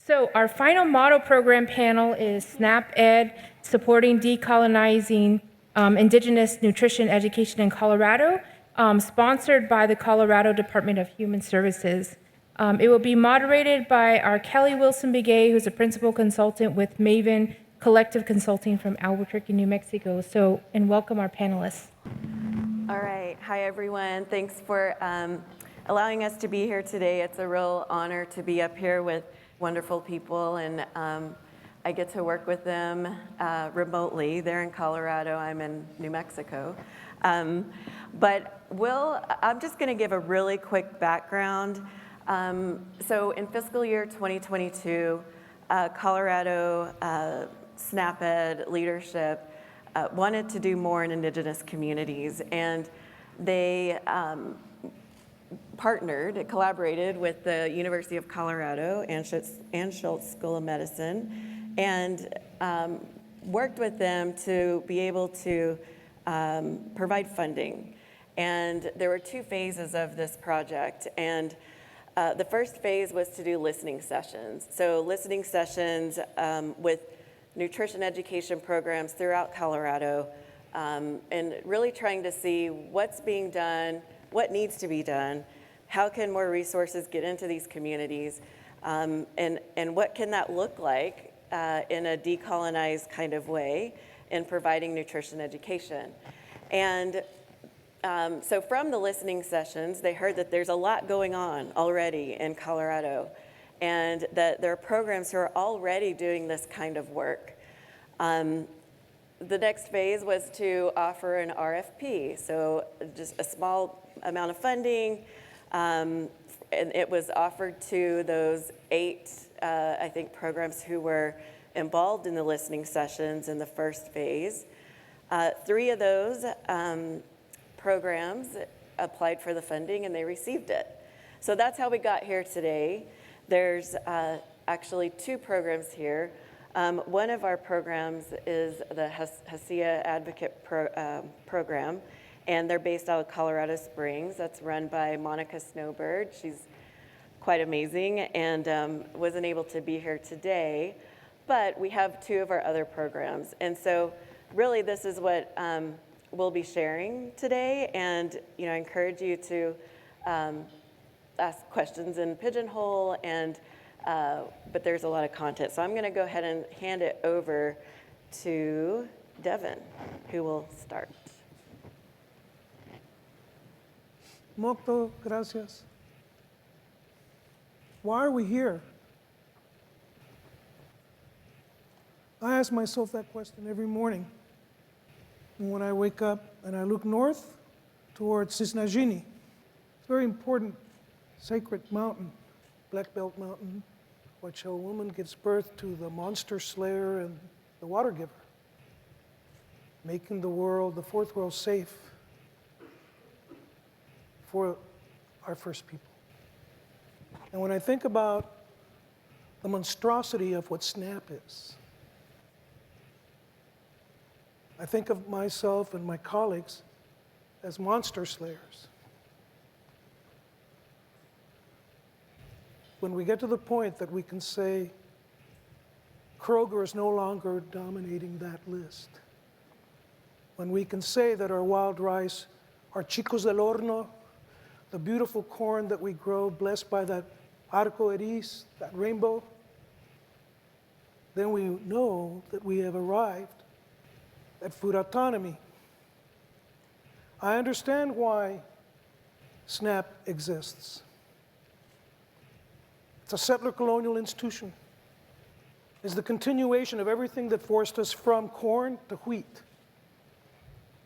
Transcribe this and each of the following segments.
So our final model program panel is SNAP Ed, Supporting Decolonizing Indigenous Nutrition Education in Colorado, sponsored by the Colorado Department of Human Services. It will be moderated by our Kelli Begay, who's a principal consultant with Maven Collective Consulting from Albuquerque, New Mexico. And welcome our panelists. All right. Hi, everyone. Thanks for allowing us to be here today. It's a real honor to be up here with wonderful people, and I get to work with them remotely. They're in Colorado. I'm in New Mexico. But I'm just going to give a really quick background. So in fiscal year 2022, Colorado SNAP Ed leadership wanted to do more in Indigenous communities, and they collaborated with the University of Colorado and Schultz School of Medicine, and worked with them to be able to provide funding. And there were two phases of this project, and the first phase was to do listening sessions. So listening sessions with nutrition education programs throughout Colorado, and really trying to see what's being done, what needs to be done, how can more resources get into these communities, and what can that look like in a decolonized kind of way in providing nutrition education. And so from the listening sessions, they heard that there's a lot going on already in Colorado, and that there are programs who are already doing this kind of work. The next phase was to offer an RFP, so just a small amount of funding, and it was offered to those 8, I think, programs who were involved in the listening sessions in the first phase. 3 of those programs applied for the funding, and they received it. So that's how we got here today. There's actually 2 programs here. One of our programs is the Acequia Advocate Program, and they're based out of Colorado Springs. That's run by Monica Snowbird. She's quite amazing and wasn't able to be here today, but we have 2 of our other programs. And so really this is what we'll be sharing today, and I encourage you to ask questions in Pigeonhole, and but there's a lot of content. So I'm going to go ahead and hand it over to Devon, who will start. Mocto, gracias. Why are we here? I ask myself that question every morning. And when I wake up and I look north towards Cisnagini, it's a very important sacred mountain, Black Belt Mountain, which a woman gives birth to the monster slayer and the water giver, making the world, the fourth world, safe for our first people. And when I think about the monstrosity of what SNAP is, I think of myself and my colleagues as monster slayers. When we get to the point that we can say Kroger is no longer dominating that list, when we can say that our wild rice, our chicos del horno, the beautiful corn that we grow, blessed by that arco iris, that rainbow, then we know that we have arrived at food autonomy. I understand why SNAP exists. It's a settler colonial institution. It's the continuation of everything that forced us from corn to wheat,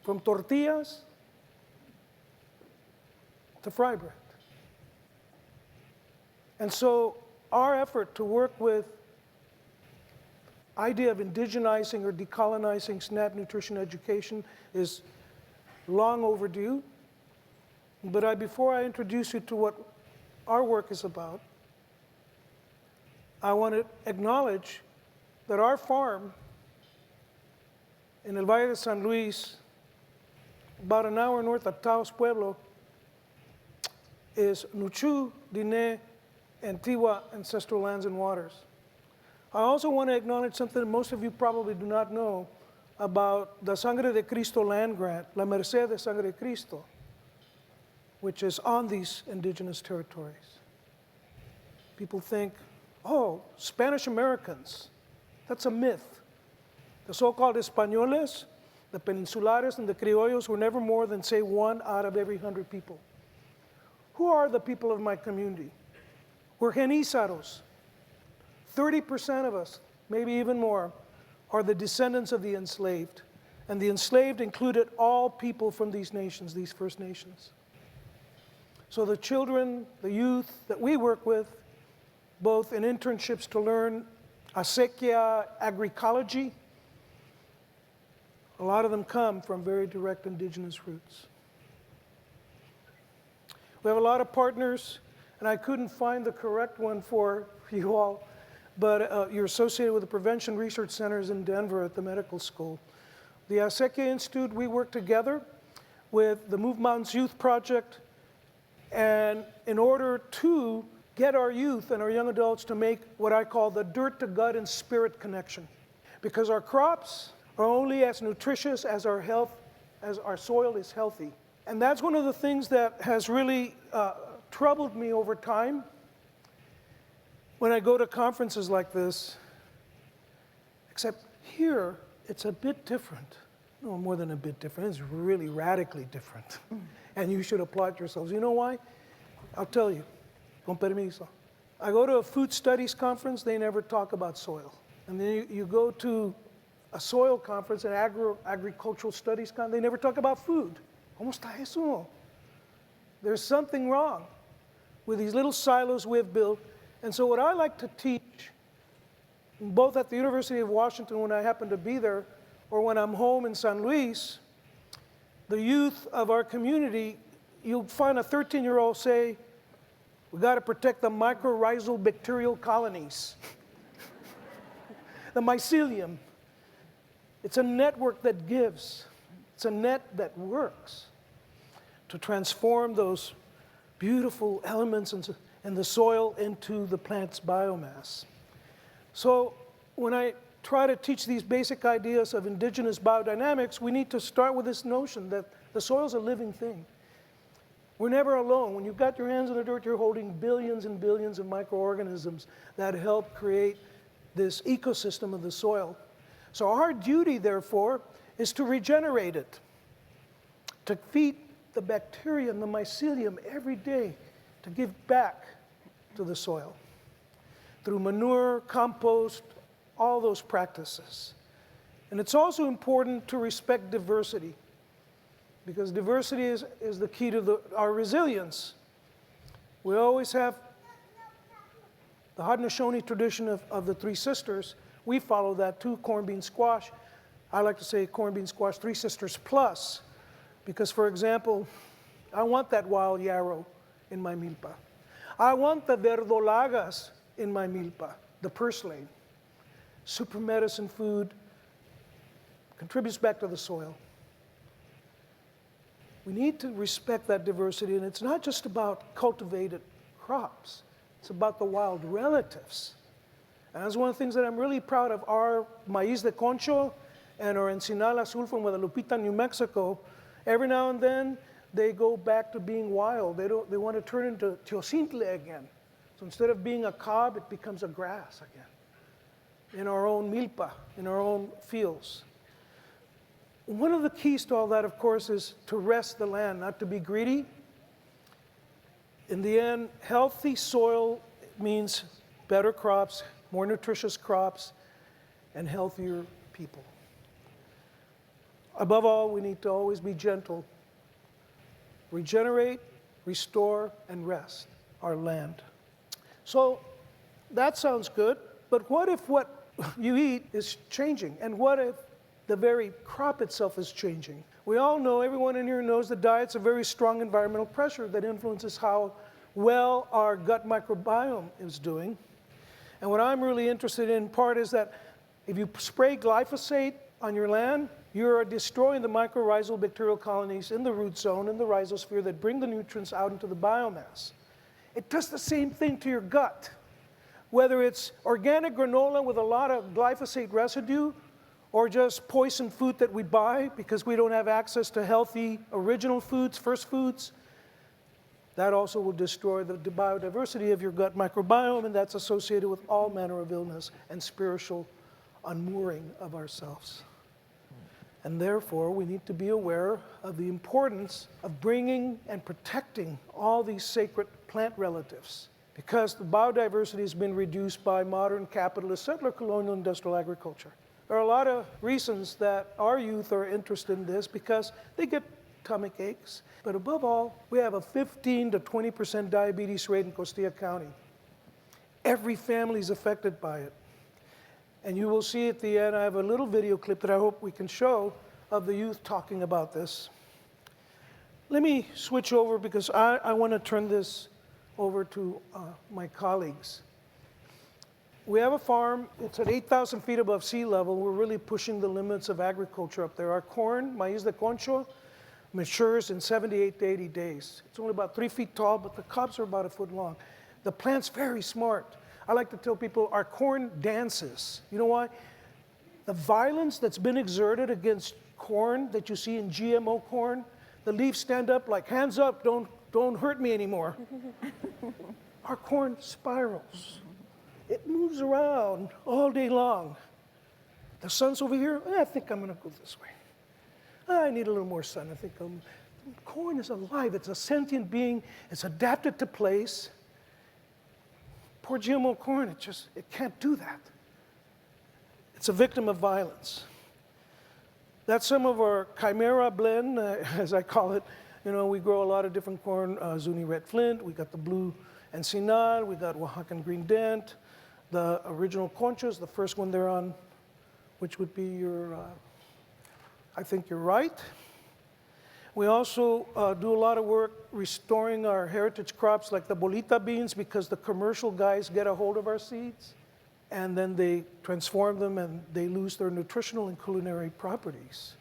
from tortillas to fry bread. And so our effort to work with idea of indigenizing or decolonizing SNAP nutrition education is long overdue. But before I introduce you to what our work is about, I want to acknowledge that our farm in El Valle de San Luis, about an hour north of Taos Pueblo, is Nuchu, Dineh, and Tiwa ancestral lands and waters. I also want to acknowledge something that most of you probably do not know about the Sangre de Cristo land grant, La Merced de Sangre de Cristo, which is on these indigenous territories. People think, oh, Spanish Americans, that's a myth. The so-called Españoles, the Peninsulares, and the Criollos were never more than, say, 1 out of every 100 people. Who are the people of my community? We're Genízaros. 30% of us, maybe even more, are the descendants of the enslaved. And the enslaved included all people from these nations, these First Nations. So the children, the youth that we work with, both in internships to learn Acequia agroecology, a lot of them come from very direct indigenous roots. We have a lot of partners, and I couldn't find the correct one for you all, but you're associated with the Prevention Research Centers in Denver at the medical school. The Acequia Institute, we work together with the Move Mountains Youth Project, and in order to get our youth and our young adults to make what I call the dirt to gut and spirit connection. Because our crops are only as nutritious as our health, as our soil is healthy. And that's one of the things that has really troubled me over time. When I go to conferences like this, except here, it's a bit different. No, more than a bit different, it's really radically different. And you should applaud yourselves. You know why? I'll tell you, con permiso. I go to a food studies conference, they never talk about soil. And then you go to a soil conference, an agricultural studies conference, they never talk about food. ¿Cómo está eso? There's something wrong with these little silos we've built. And so what I like to teach, both at the University of Washington when I happen to be there, or when I'm home in San Luis, the youth of our community, you'll find a 13-year-old say, we got to protect the mycorrhizal bacterial colonies. The mycelium. It's a network that gives. It's a net that works to transform those beautiful elements in the soil into the plant's biomass. So when I try to teach these basic ideas of indigenous biodynamics, we need to start with this notion that the soil's a living thing. We're never alone. When you've got your hands in the dirt, you're holding billions and billions of microorganisms that help create this ecosystem of the soil. So our duty, therefore, is to regenerate it, to feed the bacteria and the mycelium every day, to give back to the soil through manure, compost, all those practices. And it's also important to respect diversity, because diversity is the key to our resilience. We always have the Haudenosaunee tradition of the Three Sisters. We follow that too, corn bean squash. I like to say corn bean squash, Three Sisters plus, because for example, I want that wild yarrow in my milpa. I want the verdolagas in my milpa, the purslane. Super medicine food, contributes back to the soil. We need to respect that diversity, and it's not just about cultivated crops. It's about the wild relatives. And that's one of the things that I'm really proud of. Our maíz de concho and our encinal azul from Guadalupita, New Mexico, every now and then they go back to being wild. They want to turn into teocintle again. So instead of being a cob, it becomes a grass again in our own milpa, in our own fields. One of the keys to all that, of course, is to rest the land, not to be greedy. In the end, healthy soil means better crops, more nutritious crops, and healthier people. Above all, we need to always be gentle. Regenerate, restore, and rest our land. So that sounds good, but what if what you eat is changing? And what if the very crop itself is changing? We all know, everyone in here knows that diet's a very strong environmental pressure that influences how well our gut microbiome is doing. And what I'm really interested in part is that if you spray glyphosate on your land, you're destroying the mycorrhizal bacterial colonies in the root zone, in the rhizosphere that bring the nutrients out into the biomass. It does the same thing to your gut. whether it's organic granola with a lot of glyphosate residue, or just poisoned food that we buy because we don't have access to healthy original foods, first foods, that also will destroy the biodiversity of your gut microbiome, and that's associated with all manner of illness and spiritual unmooring of ourselves. And therefore, we need to be aware of the importance of bringing and protecting all these sacred plant relatives, because the biodiversity has been reduced by modern capitalist settler colonial industrial agriculture. There are a lot of reasons that our youth are interested in this, because they get stomach aches. But above all, we have a 15 to 20% diabetes rate in Costilla County. Every family is affected by it. And you will see at the end, I have a little video clip that I hope we can show of the youth talking about this. Let me switch over, because I want to turn this over to my colleagues. We have a farm, it's at 8,000 feet above sea level. We're really pushing the limits of agriculture up there. Our corn, maíz de concho, matures in 78 to 80 days. It's only about 3 feet tall, but the cobs are about a foot long. The plant's very smart. I like to tell people our corn dances. You know why? The violence that's been exerted against corn that you see in GMO corn, the leaves stand up like, hands up, don't hurt me anymore. Our corn spirals. It moves around all day long. The sun's over here, I think I'm gonna go this way. I need a little more sun, I think corn is alive, it's a sentient being, it's adapted to place. Poor GMO corn, it can't do that. It's a victim of violence. That's some of our Chimera blend, as I call it. You know, we grow a lot of different corn, Zuni Red Flint, we got the blue Encinal, we got Oaxacan Green Dent, the original conchos, the first one they're on, which would be your, I think you're right. We also do a lot of work restoring our heritage crops like the bolita beans, because the commercial guys get a hold of our seeds and then they transform them and they lose their nutritional and culinary properties.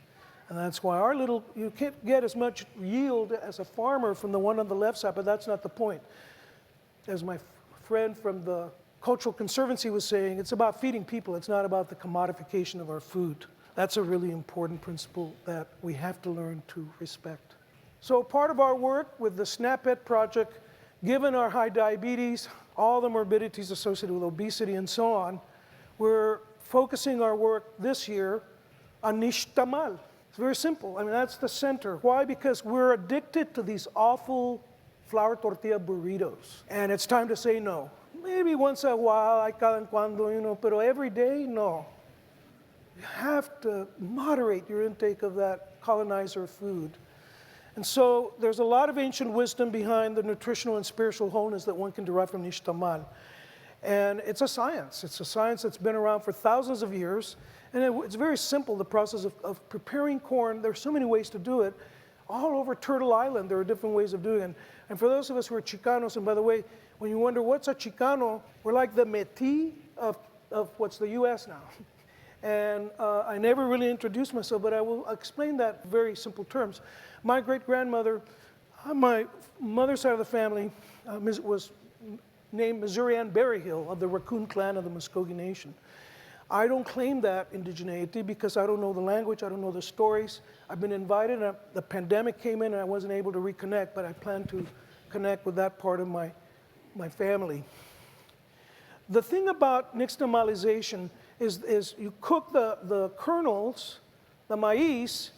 And that's why you can't get as much yield as a farmer from the one on the left side, but that's not the point. As my friend from the Cultural Conservancy was saying, it's about feeding people, it's not about the commodification of our food. That's a really important principle that we have to learn to respect. So part of our work with the SNAP-ED project, given our high diabetes, all the morbidities associated with obesity and so on, we're focusing our work this year on nixtamal. It's very simple. I mean, that's the center. Why? Because we're addicted to these awful flour tortilla burritos. And it's time to say no. Maybe once in a while, cada en cuando, you know, pero every day, no. You have to moderate your intake of that colonizer food. And so there's a lot of ancient wisdom behind the nutritional and spiritual wholeness that one can derive from nixtamal. And it's a science. It's a science that's been around for thousands of years. And it's very simple, the process of preparing corn. There's so many ways to do it. All over Turtle Island, there are different ways of doing it. And for those of us who are Chicanos, and by the way, when you wonder what's a Chicano, we're like the Métis of what's the U.S. now. And I never really introduced myself, but I will explain that in very simple terms. My great-grandmother, on my mother's side of the family, was named Missouri Ann Berryhill of the Raccoon clan of the Mvskoke Nation. I don't claim that indigeneity because I don't know the language, I don't know the stories. I've been invited, and the pandemic came in and I wasn't able to reconnect, but I plan to connect with that part of my family. The thing about nixtamalization is you cook the kernels, the maize,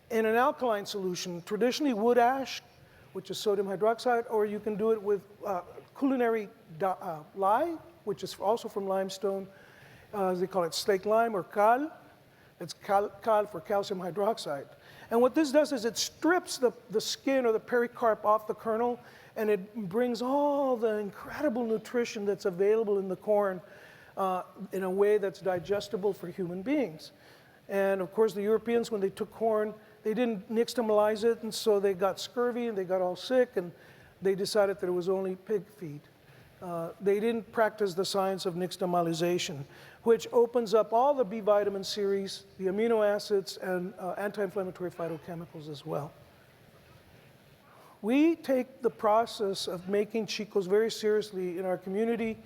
in an alkaline solution, traditionally wood ash, which is sodium hydroxide, or you can do it with culinary lye, which is also from limestone. They call it slake lime or cal. It's cal for calcium hydroxide. And what this does is it strips the skin or the pericarp off the kernel, and it brings all the incredible nutrition that's available in the corn in a way that's digestible for human beings. And of course, the Europeans, when they took corn, they didn't nixtamalize it, and so they got scurvy and they got all sick, and they decided that it was only pig feed. They didn't practice the science of nixtamalization, which opens up all the B vitamin series, the amino acids, and anti-inflammatory phytochemicals as well. We take the process of making chicos very seriously in our community.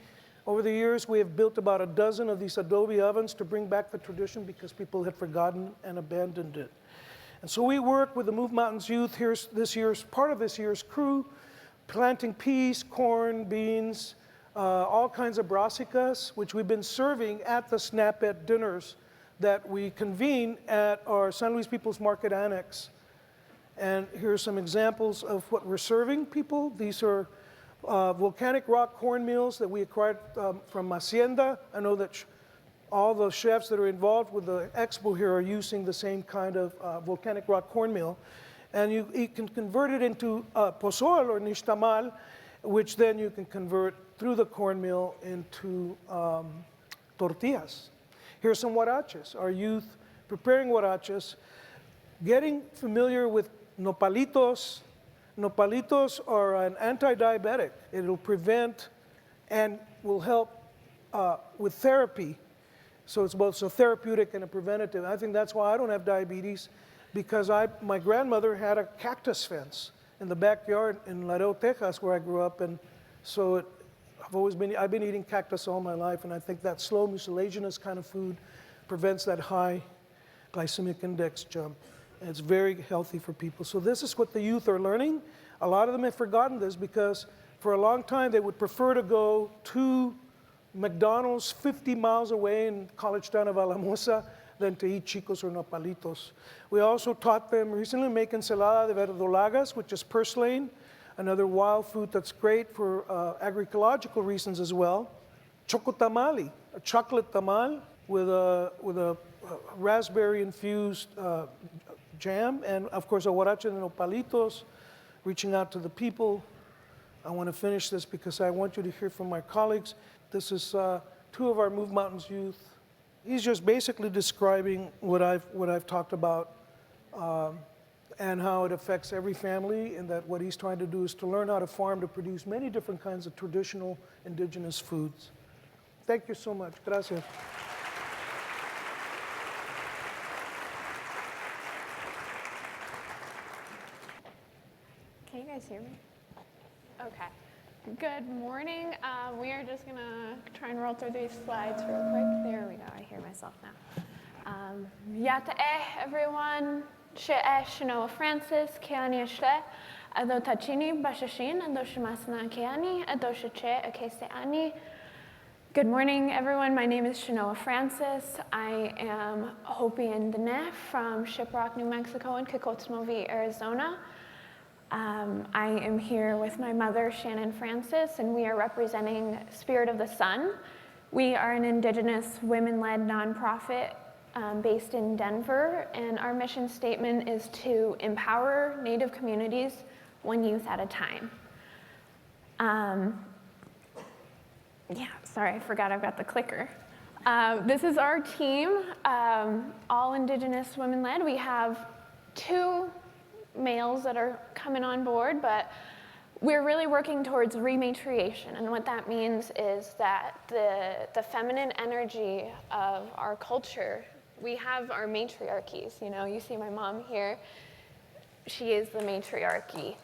Over the years, we have built about a dozen of these adobe ovens to bring back the tradition because people had forgotten and abandoned it. And so we work with the Move Mountains youth. Here's part of this year's crew, planting peas, corn, beans, all kinds of brassicas, which we've been serving at the SNAP-Ed dinners that we convene at our San Luis People's Market Annex. And here's some examples of what we're serving people. These are volcanic rock cornmeals that we acquired from Hacienda. I know that all the chefs that are involved with the expo here are using the same kind of volcanic rock cornmeal. And you can convert it into pozol or nixtamal, which then you can convert through the cornmeal into tortillas. Here's some huaraches. Our youth preparing huaraches, getting familiar with nopalitos. Nopalitos are an anti-diabetic. It'll prevent and will help with therapy. So it's both a therapeutic and a preventative. I think that's why I don't have diabetes, because my grandmother had a cactus fence in the backyard in Laredo, Texas, where I grew up, and so I've been eating cactus all my life, and I think that slow mucilaginous kind of food prevents that high glycemic index jump. And it's very healthy for people. So this is what the youth are learning. A lot of them have forgotten this because for a long time they would prefer to go to McDonald's 50 miles away in college town of Alamosa than to eat chicos or nopalitos. We also taught them recently make ensalada de verdolagas, which is purslane, another wild food that's great for agroecological reasons as well. Chocotamale, a chocolate tamal with a raspberry-infused jam, and of course a huarache de nopalitos, reaching out to the people. I want to finish this because I want you to hear from my colleagues. This is two of our Move Mountains youth. He's just basically describing what I've talked about and how it affects every family, and that what he's trying to do is to learn how to farm to produce many different kinds of traditional indigenous foods. Thank you so much. Gracias. Can you guys hear me? Okay. Good morning. We are just going to try and roll through these slides real quick. There we go. I hear myself now. Yata'eh, everyone. She'eh Shinoa Francis, Keani Ashle, Ado Tachini, Bashashin, Ado Shimasana Keani, Ado Shache, Akeseani. Good morning, everyone. My name is Shinoa Francis. I am Hopi and Dineh from Shiprock, New Mexico, and Kikotsmovi, Arizona. I am here with my mother, Shannon Francis, and we are representing Spirit of the Sun. We are an indigenous women-led nonprofit based in Denver, and our mission statement is to empower Native communities one youth at a time. Yeah, sorry, I forgot I've got the clicker. This is our team, all indigenous women-led. We have 2 males that are coming on board, but we're really working towards rematriation, and what that means is that the feminine energy of our culture, we have our matriarchies. You know, you see my mom here, she is the matriarchy.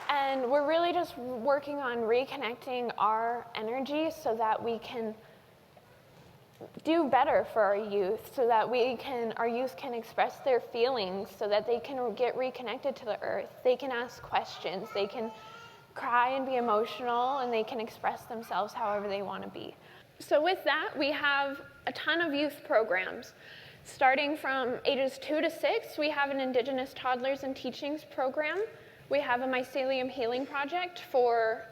And we're really just working on reconnecting our energy so that we can do better for our youth, so that our youth can express their feelings, so that they can get reconnected to the earth. They can ask questions, they can cry and be emotional, and they can express themselves however they want to be. So with that, we have a ton of youth programs. Starting from ages 2 to 6, we have an Indigenous Toddlers and Teachings program. We have a Mycelium healing project for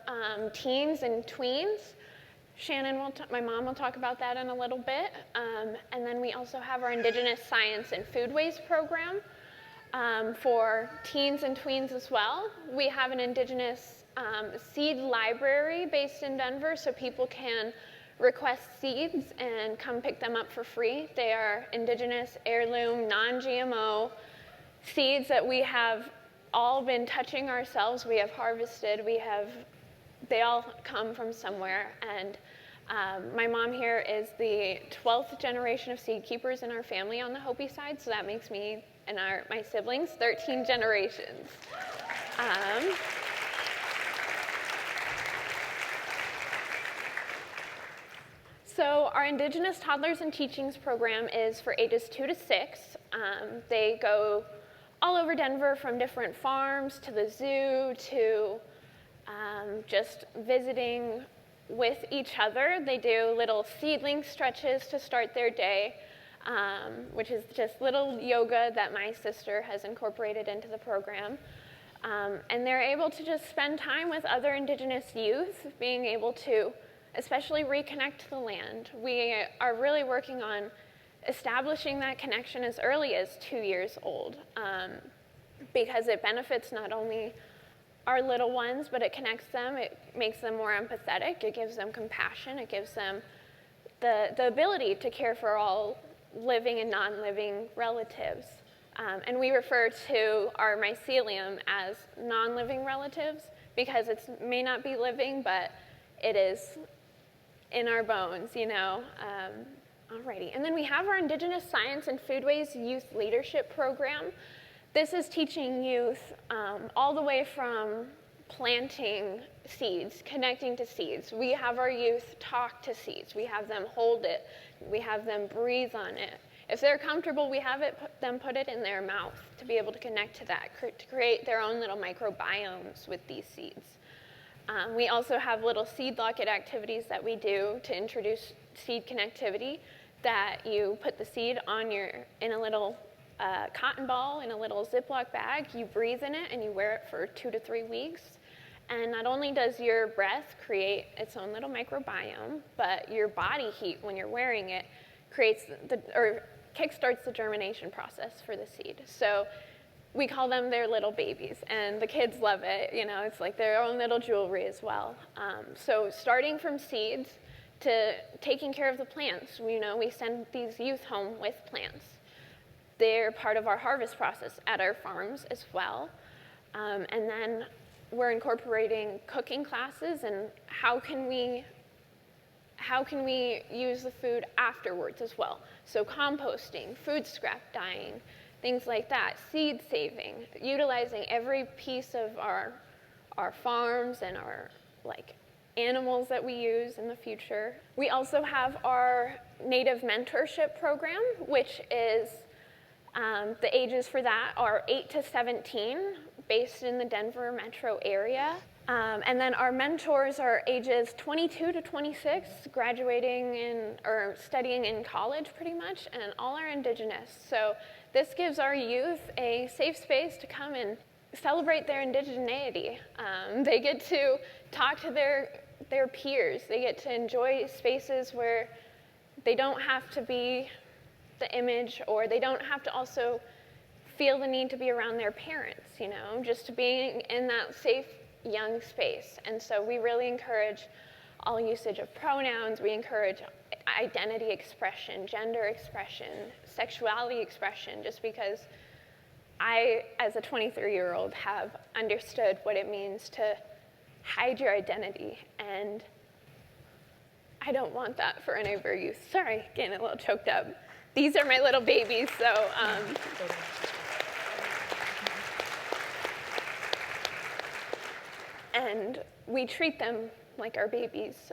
teens and tweens. Shannon my mom will talk about that in a little bit. And then we also have our Indigenous Science and Foodways program for teens and tweens as well. We have an Indigenous seed library based in Denver, so people can request seeds and come pick them up for free. They are Indigenous, heirloom, non-GMO seeds that we have all been touching ourselves. We have harvested, they all come from somewhere, and My mom here is the 12th generation of seed keepers in our family on the Hopi side, so that makes me and my siblings 13 generations. So our Indigenous Toddlers and Teachings program is for ages 2 to 6. They go all over Denver, from different farms to the zoo to just visiting with each other. They do little seedling stretches to start their day, which is just little yoga that my sister has incorporated into the program. And they're able to just spend time with other Indigenous youth, being able to especially reconnect to the land. We are really working on establishing that connection as early as 2 years old, because it benefits not only our little ones, but it connects them, it makes them more empathetic, it gives them compassion, it gives them the ability to care for all living and non-living relatives. And we refer to our mycelium as non-living relatives because it may not be living, but it is in our bones, you know. Alrighty, and then we have our Indigenous Science and Foodways Youth Leadership Program. This is teaching youth all the way from planting seeds, connecting to seeds. We have our youth talk to seeds. We have them hold it. We have them breathe on it. If they're comfortable, we have them put it in their mouth to be able to connect to that, to create their own little microbiomes with these seeds. We also have little seed locket activities that we do to introduce seed connectivity, that you put the seed in a little cotton ball in a little Ziploc bag, you breathe in it, and you wear it for 2 to 3 weeks. And not only does your breath create its own little microbiome, but your body heat when you're wearing it kickstarts the germination process for the seed. So we call them their little babies, and the kids love it. You know, it's like their own little jewelry as well. So starting from seeds to taking care of the plants, we send these youth home with plants. They're part of our harvest process at our farms as well. And then we're incorporating cooking classes and how can we use the food afterwards as well. So composting, food scrap dyeing, things like that, seed saving, utilizing every piece of our farms and our animals that we use in the future. We also have our Native Mentorship Program, which is the ages for that are 8 to 17, based in the Denver metro area. And then our mentors are ages 22 to 26, graduating or studying in college pretty much, and all are Indigenous. So this gives our youth a safe space to come and celebrate their indigeneity. They get to talk to their peers. They get to enjoy spaces where they don't have to be the image, or they don't have to also feel the need to be around their parents, just being in that safe young space. And so we really encourage all usage of pronouns. We encourage identity expression, gender expression, sexuality expression, just because I, as a 23-year-old, have understood what it means to hide your identity, and I don't want that for any of our youth. Sorry, getting a little choked up. These are my little babies, so and we treat them like our babies.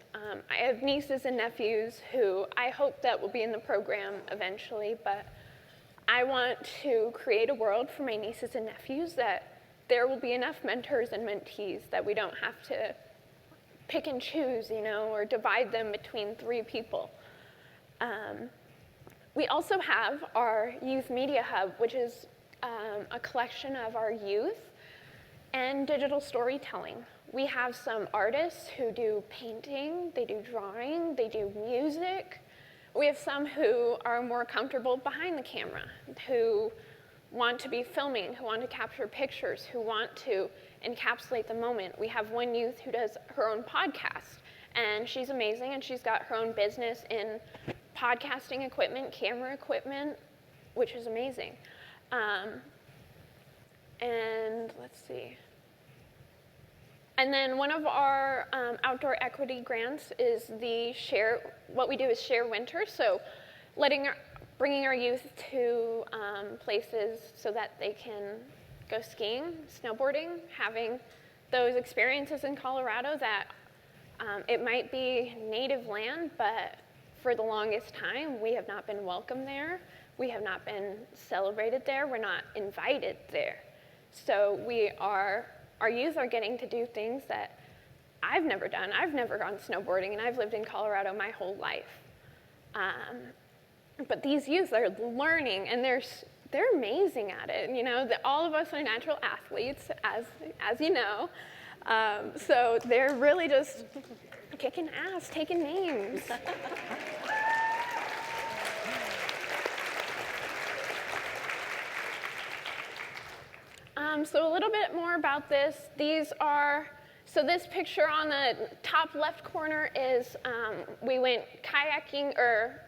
I have nieces and nephews who I hope that will be in the program eventually, but I want to create a world for my nieces and nephews that there will be enough mentors and mentees that we don't have to pick and choose, or divide them between 3 people. We also have our Youth Media Hub, which is a collection of our youth and digital storytelling. We have some artists who do painting, they do drawing, they do music. We have some who are more comfortable behind the camera, who want to be filming, who want to capture pictures, who want to encapsulate the moment. We have one youth who does her own podcast, and she's amazing, and she's got her own business in podcasting equipment, camera equipment, which is amazing. And let's see. And then one of our outdoor equity grants is what we do is share winter, so bringing our youth to places so that they can go skiing, snowboarding, having those experiences in Colorado that it might be native land, but for the longest time, we have not been welcome there. We have not been celebrated there. We're not invited there. So our youth are getting to do things that I've never done. I've never gone snowboarding, and I've lived in Colorado my whole life. But these youth are learning, and they're amazing at it. You know, all of us are natural athletes, as you know. So they're really just kicking ass, taking names. So a little bit more about this. So this picture on the top left corner is we went kayaking or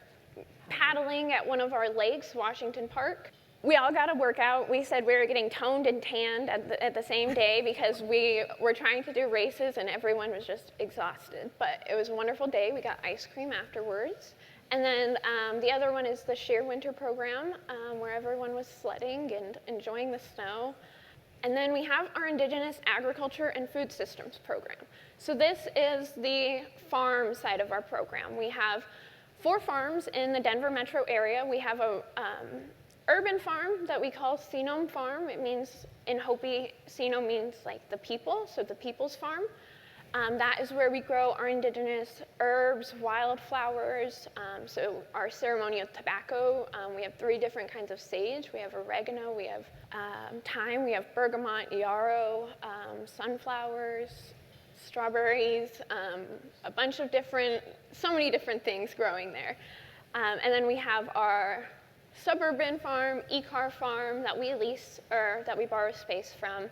paddling at one of our lakes, Washington Park. We all got a workout. We said we were getting toned and tanned at the same day because we were trying to do races and everyone was just exhausted. But it was a wonderful day. We got ice cream afterwards. And then the other one is the Share Winter program where everyone was sledding and enjoying the snow. And then we have our Indigenous Agriculture and Food Systems program. So this is the farm side of our program. We have 4 farms in the Denver metro area. We have a urban farm that we call Seminole Farm. It means, in Hopi, Seminole means like the people, so the people's farm. That is where we grow our indigenous herbs, wildflowers, so our ceremonial tobacco. We have 3 different kinds of sage. We have oregano, we have thyme, we have bergamot, yarrow, sunflowers, strawberries, a bunch of so many different things growing there. And then we have our suburban farm, e-car farm that we lease or that we borrow space from.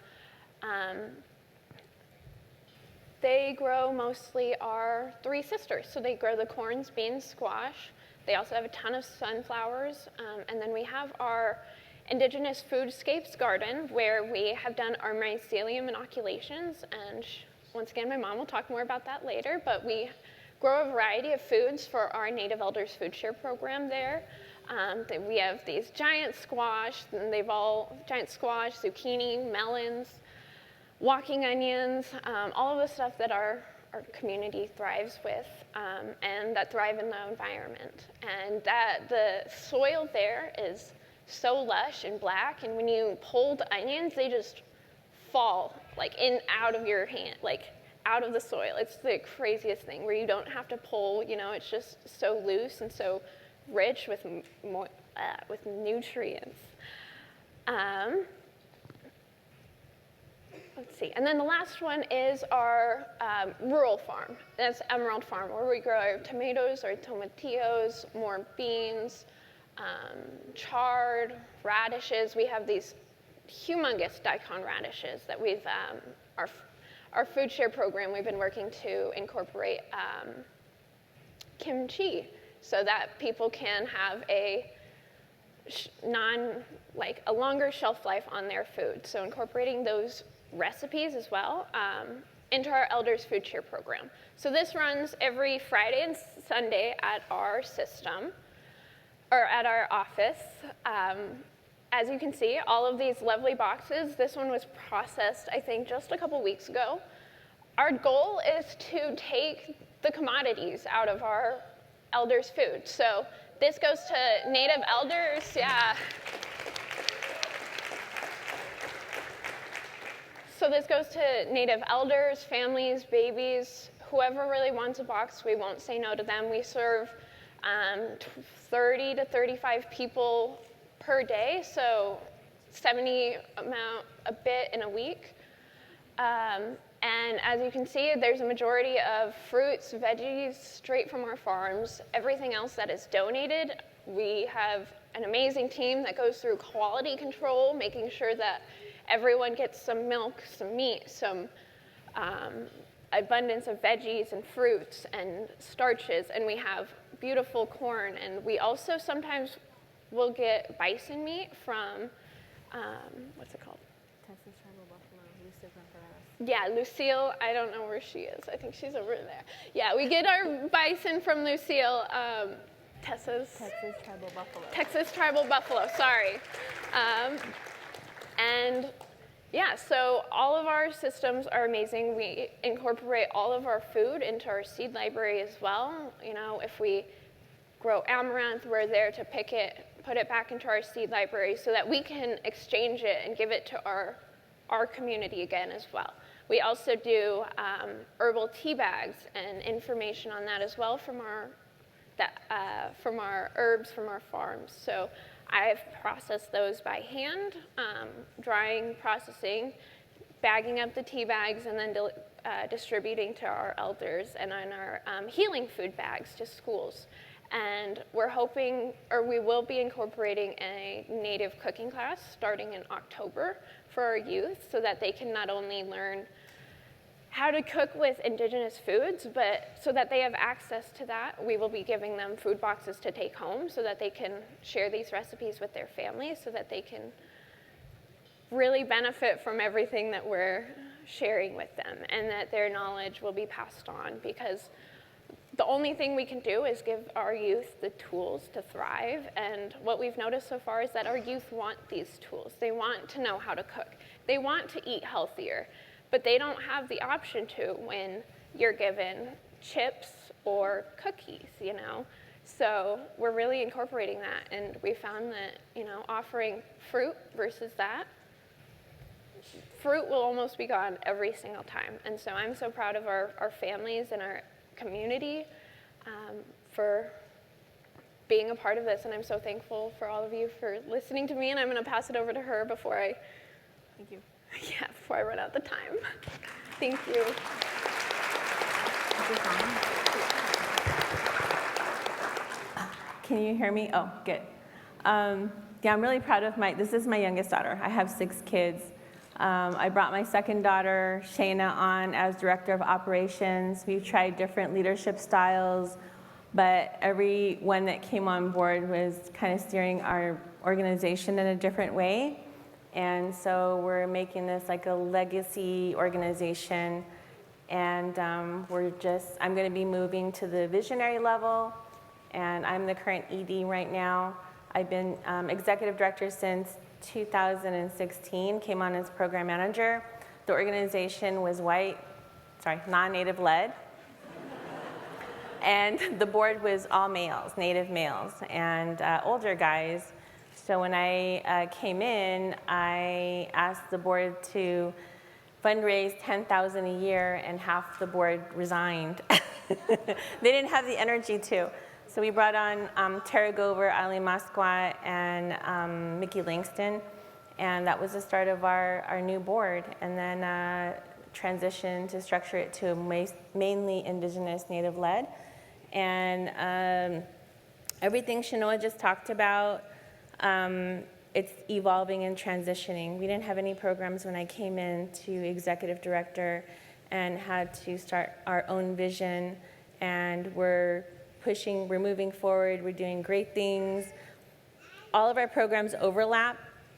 They grow mostly our 3 sisters. So they grow the corns, beans, squash. They also have a ton of sunflowers. And then we have our Indigenous Foodscapes garden where we have done our Mycelium inoculations. And once again, my mom will talk more about that later. But we grow a variety of foods for our Native Elders Food Share program there. We have these giant squash, and giant squash, zucchini, melons, walking onions, all of the stuff that our community thrives with and that thrive in the environment. And the soil there is so lush and black, and when you pull the onions, they just fall like out of your hand, like out of the soil. It's the craziest thing where you don't have to pull, it's just so loose and so rich with nutrients. Let's see, and then the last one is our rural farm. That's Emerald Farm, where we grow our tomatoes, our tomatillos, more beans, chard, radishes. We have these humongous daikon radishes that we've, our food share program, we've been working to incorporate kimchi so that people can have a longer shelf life on their food. So incorporating those recipes as well into our Elders Food Share program. So this runs every Friday and Sunday at our system, or at our office. As you can see, all of these lovely boxes, this one was processed, I think, just a couple weeks ago. Our goal is to take the commodities out of our elders' food. So this goes to Native elders, yeah. So this goes to Native elders, families, babies, whoever really wants a box, we won't say no to them. We serve 30 to 35 people per day, so 70 amount a bit in a week. And as you can see, there's a majority of fruits, veggies, straight from our farms. Everything else that is donated, we have an amazing team that goes through quality control, making sure that everyone gets some milk, some meat, some abundance of veggies and fruits and starches, and we have beautiful corn. And we also sometimes will get bison meat from, what's it called? Yeah, Lucille, I don't know where she is. I think she's over there. Yeah, we get our bison from Lucille. Texas tribal buffalo, sorry. And yeah, so all of our systems are amazing. We incorporate all of our food into our seed library as well. You know, if we grow amaranth, we're there to pick it, put it back into our seed library so that we can exchange it and give it to our community again as well. We also do herbal tea bags and information on that as well from our herbs from our farms. So I've processed those by hand, drying, processing, bagging up the tea bags, and then distributing to our elders and on our healing food bags to schools. And we're hoping, or we will be incorporating a native cooking class starting in October for our youth so that they can not only learn how to cook with indigenous foods, but so that they have access to that, we will be giving them food boxes to take home so that they can share these recipes with their families so that they can really benefit from everything that we're sharing with them and that their knowledge will be passed on, because the only thing we can do is give our youth the tools to thrive. And what we've noticed so far is that our youth want these tools. They want to know how to cook. They want to eat healthier. But they don't have the option to when you're given chips or cookies, you know? So we're really incorporating that, and we found that, you know, offering fruit versus that, fruit will almost be gone every single time. And so I'm so proud of our families and our community for being a part of this, and I'm so thankful for all of you for listening to me, and I'm gonna pass it over to her before I run out the time. Thank you. Can you hear me? Oh, good. Yeah, I'm really proud of this is my youngest daughter. I have 6 kids. I brought my second daughter, Shayna, on as director of operations. We've tried different leadership styles, but every one that came on board was kind of steering our organization in a different way. And so we're making this like a legacy organization. And I'm going to be moving to the visionary level, and I'm the current ED right now. I've been executive director since 2016, came on as program manager. The organization was non-native led. And the board was all males, native males, and older guys. So when I came in, I asked the board to fundraise $10,000 a year, and half the board resigned. They didn't have the energy to. So we brought on Tara Gover, Eileen Masquat, and Mickey Langston, and that was the start of our new board, and then transitioned to structure it to mainly indigenous native led. And everything Shanoa just talked about, it's evolving and transitioning. We didn't have any programs when I came in to executive director and had to start our own vision, and we're moving forward, we're doing great things. All of our programs overlap,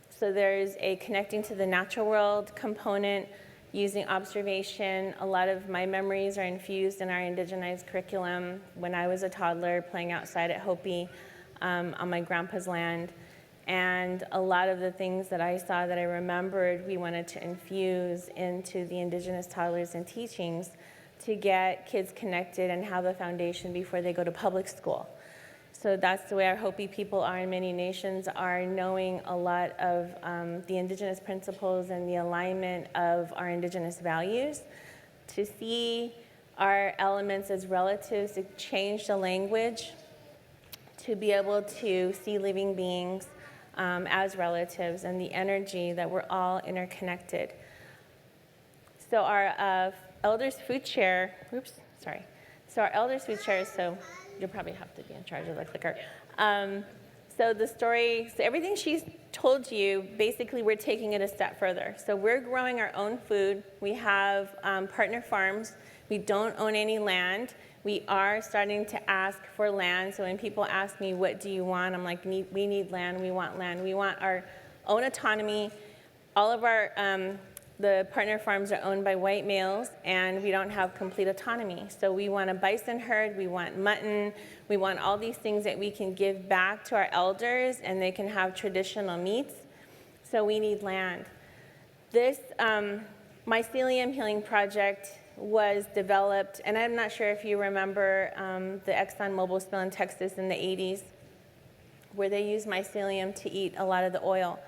so there's a connecting to the natural world component using observation. A lot of my memories are infused in our indigenized curriculum when I was a toddler playing outside at Hopi on my grandpa's land. And a lot of the things that I saw that I remembered, we wanted to infuse into the indigenous toddlers and teachings to get kids connected and have a foundation before they go to public school. So that's the way our Hopi people are in many nations, are knowing a lot of the indigenous principles and the alignment of our indigenous values. To see our elements as relatives, to change the language, to be able to see living beings as relatives, and the energy that we're all interconnected. So our elders food chair, So our elders food chair, so you'll probably have to be in charge of the clicker. So the story, so everything she's told you, basically we're taking it a step further. So we're growing our own food. We have partner farms. We don't own any land. We are starting to ask for land. So when people ask me, what do you want? I'm like, we need land, we want land. We want our own autonomy. all of our, the partner farms are owned by white males, and we don't have complete autonomy. So we want a bison herd, we want mutton, we want all these things that we can give back to our elders, and they can have traditional meats. So we need land. This Mycelium Healing Project was developed, and I'm not sure if you remember the ExxonMobil spill in Texas in the 80s, where they used mycelium to eat a lot of the oil.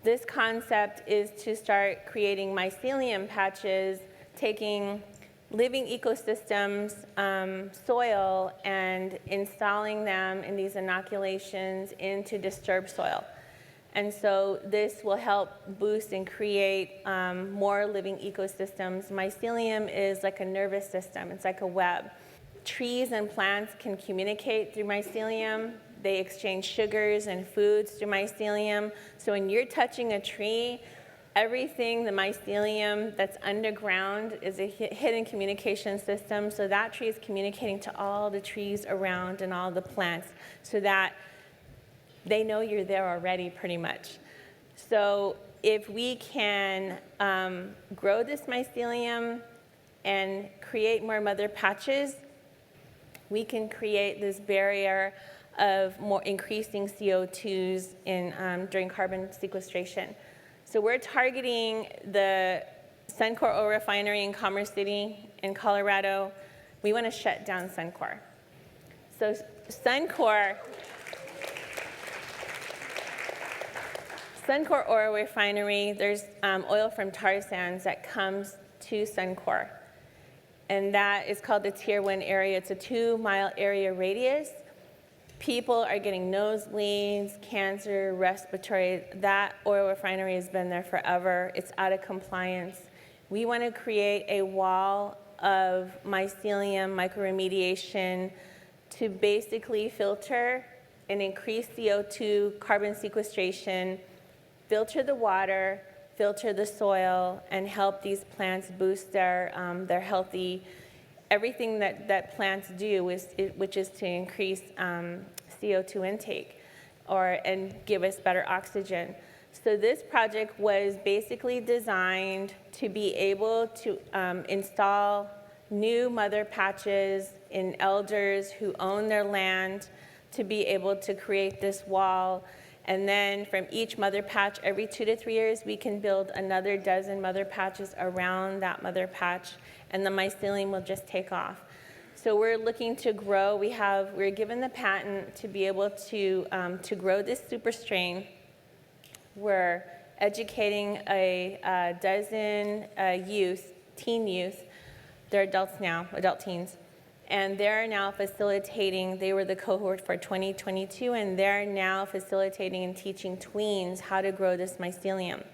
This concept is to start creating mycelium patches, taking living ecosystems, soil, and installing them in these inoculations into disturbed soil. And so this will help boost and create more living ecosystems. Mycelium is like a nervous system. It's like a web. Trees and plants can communicate through mycelium. They exchange sugars and foods through mycelium. So when you're touching a tree, everything, the mycelium that's underground is a hidden communication system. So that tree is communicating to all the trees around and all the plants so that they know you're there already, pretty much. So if we can grow this mycelium and create more mother patches, we can create this barrier of more increasing CO2s during carbon sequestration. So we're targeting the Suncor oil refinery in Commerce City in Colorado. We want to shut down Suncor. So Suncor oil refinery, there's oil from tar sands that comes to Suncor. And that is called the Tier 1 area. It's a 2-mile area radius. People are getting nosebleeds, cancer, respiratory. That oil refinery has been there forever. It's out of compliance. We want to create a wall of mycelium microremediation to basically filter and increase CO2 carbon sequestration, filter the water, filter the soil, and help these plants boost their healthy, everything that plants do, which is to increase CO2 intake and give us better oxygen. So this project was basically designed to be able to install new mother patches in elders who own their land to be able to create this wall. And then from each mother patch, every 2 to 3 years, we can build another dozen mother patches around that mother patch, and the mycelium will just take off. So we're looking to grow. We're given the patent to be able to grow this super strain. We're educating a dozen teen youth. They're adults now, adult teens. And they're now facilitating, they were the cohort for 2022, and they're now facilitating and teaching tweens how to grow this mycelium.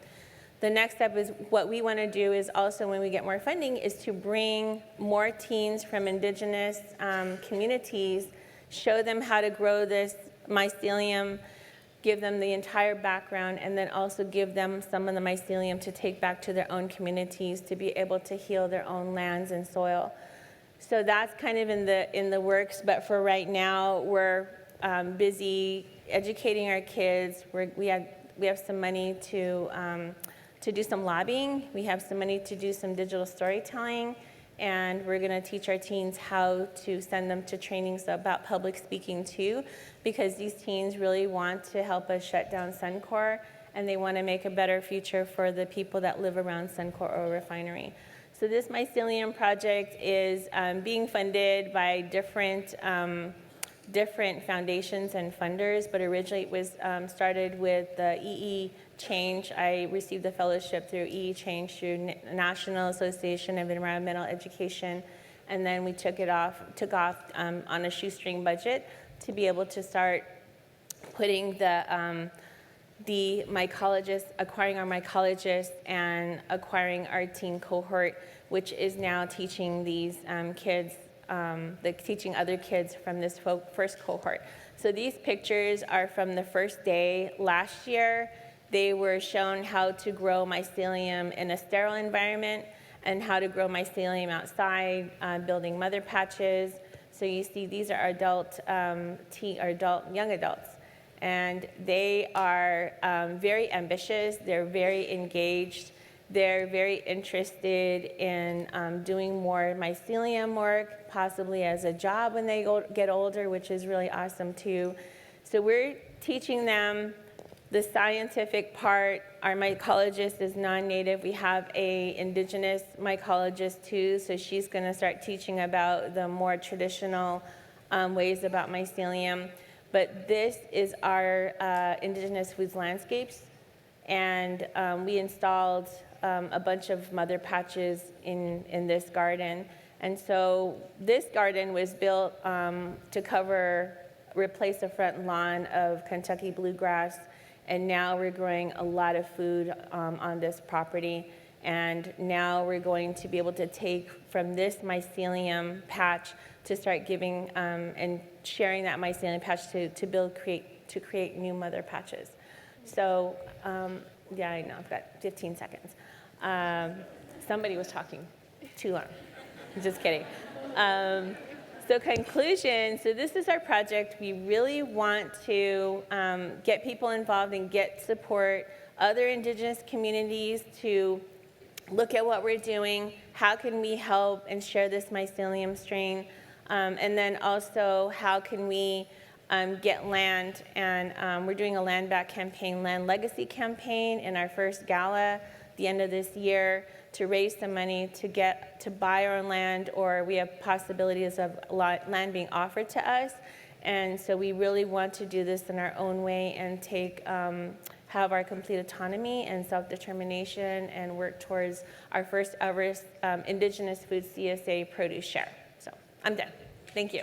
The next step is what we want to do is also, when we get more funding, is to bring more teens from indigenous communities, show them how to grow this mycelium, give them the entire background, and then also give them some of the mycelium to take back to their own communities to be able to heal their own lands and soil. So that's kind of in the works, but for right now, we're busy educating our kids. We have some money to do some lobbying. We have some money to do some digital storytelling, and we're going to teach our teens how to send them to trainings about public speaking too, because these teens really want to help us shut down Suncor, and they want to make a better future for the people that live around Suncor oil refinery. So this mycelium project is being funded by different foundations and funders, but originally it was started with the EE Change. I received a fellowship through EE Change through National Association of Environmental Education, and then we took off on a shoestring budget to be able to start putting the mycologists, acquiring our mycologists, and acquiring our teen cohort, which is now teaching these kids, teaching other kids from this first cohort. So these pictures are from the first day last year. They were shown how to grow mycelium in a sterile environment and how to grow mycelium outside, building mother patches. So you see these are young adults. And they are very ambitious, they're very engaged, they're very interested in doing more mycelium work, possibly as a job when they get older, which is really awesome too. So we're teaching them the scientific part. Our mycologist is non-native. We have a indigenous mycologist too, so she's gonna start teaching about the more traditional ways about mycelium. But this is our indigenous foods landscapes, and we installed a bunch of mother patches in this garden. And so this garden was built to replace the front lawn of Kentucky bluegrass, and now we're growing a lot of food on this property. And now we're going to be able to take from this mycelium patch to start giving and sharing that mycelium patch to create new mother patches. So yeah, I know, I've got 15 seconds. Somebody was talking too long. Just kidding. So conclusion, so this is our project. We really want to get people involved and get support, other indigenous communities to look at what we're doing, how can we help and share this mycelium strain, and then also how can we get land, and we're doing a land back campaign, land legacy campaign in our first gala at the end of this year to raise some money to buy our own land, or we have possibilities of land being offered to us. And so we really want to do this in our own way and have our complete autonomy and self-determination and work towards our first ever Indigenous Food CSA produce share. So I'm done. Thank you.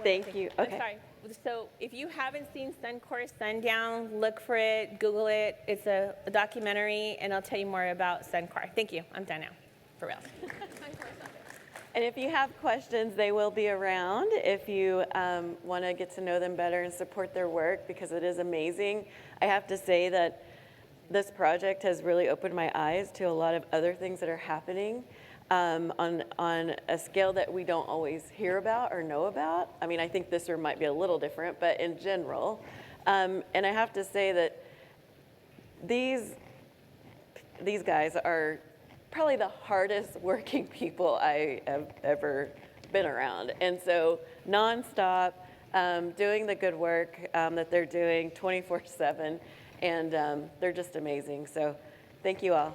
Thank you. I'm Okay. sorry. So if you haven't seen Suncore Sundown, look for it, Google it. It's a documentary, and I'll tell you more about Suncore. Thank you. I'm done now, for real. And if you have questions, they will be around if you want to get to know them better and support their work, because it is amazing. I have to say that this project has really opened my eyes to a lot of other things that are happening on a scale that we don't always hear about or know about. I mean, I think this year might be a little different, but in general. And I have to say that these guys are probably the hardest working people I have ever been around. And so nonstop, doing the good work that they're doing 24/7, and they're just amazing. So thank you all.